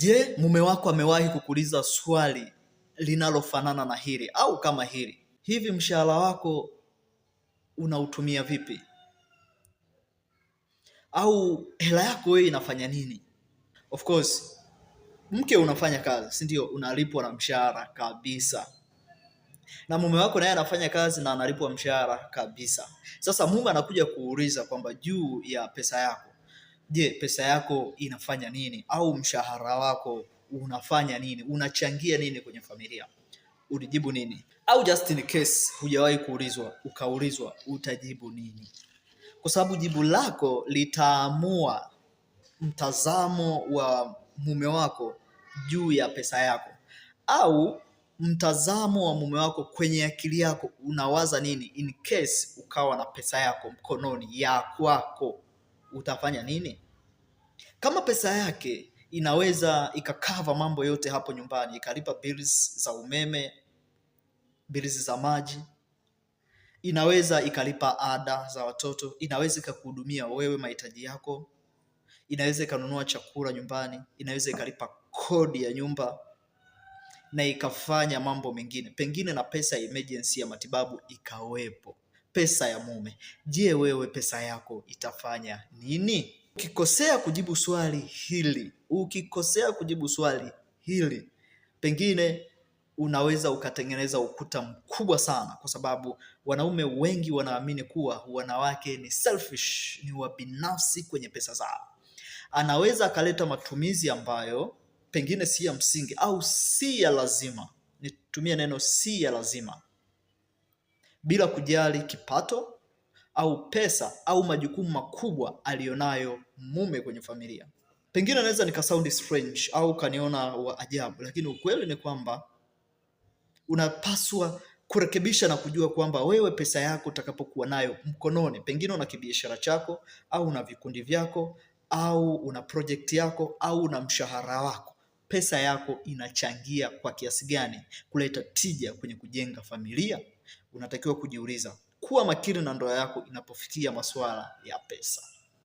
Je, mume wako amewahi kukuuliza swali linalofanana na hili au kama hili? Hivi mshahara wako unautumia vipi? Au hela yako wewe inafanya nini? Of course, mke unafanya kazi, si ndio? Unalipwa na mshahara kabisa. Na mume wako naye anafanya kazi na analipwa mshahara kabisa. Sasa mume anakuja kuuliza kwamba juu ya pesa yako, je, pesa yako inafanya nini? Au mshahara wako unafanya nini? Unachangia nini kwenye familia? Ulijibu nini? Au just in case hujawahi kuulizwa, ukaulizwa, utajibu nini? Kwa sababu jibu lako litaamua mtazamo wa mume wako juu ya pesa yako, au mtazamo wa mume wako kwenye akili yako. Unawaza nini in case ukawa na pesa yako mkononi ya kwako, utafanya nini? Kama pesa yake inaweza ikakava mambo yote hapo nyumbani, ikalipa bills za umeme, bills za maji, inaweza ikalipa ada za watoto, inaweza ikakuhudumia wewe mahitaji yako, inaweza ikanunua chakula nyumbani, inaweza ikalipa kodi ya nyumba na ikafanya mambo mengine, pengine na pesa ya emergency ya matibabu ikawepo, pesa ya mume. Je, wewe pesa yako itafanya nini? Ukikosea kujibu swali hili, pengine unaweza ukatengeneza ukuta mkubwa sana, kwa sababu wanaume wengi wanaamini kuwa wanawake ni selfish, ni wabinafsi kwenye pesa zao. Anaweza akaleta matumizi ambayo pengine si ya msingi au si ya lazima, nitumie neno si ya lazima, bila kujali kipato au pesa au majukumu makubwa alionayo mume kwenye familia. Pengine naweza nikasound strange au kaniona wa ajabu, lakini ukweli ni kwamba unapaswa kurekebisha na kujua kwamba wewe pesa yako utakapokuwa nayo mkononi, pengine una kibiashara chako au una vikundi vyako au una project yako au una mshahara wako, pesa yako inachangia kwa kiasi gani kuleta tija kwenye kujenga familia? Unatakiwa kujiuliza. Kuwa makini na ndoa yako inapofikia masuala ya pesa.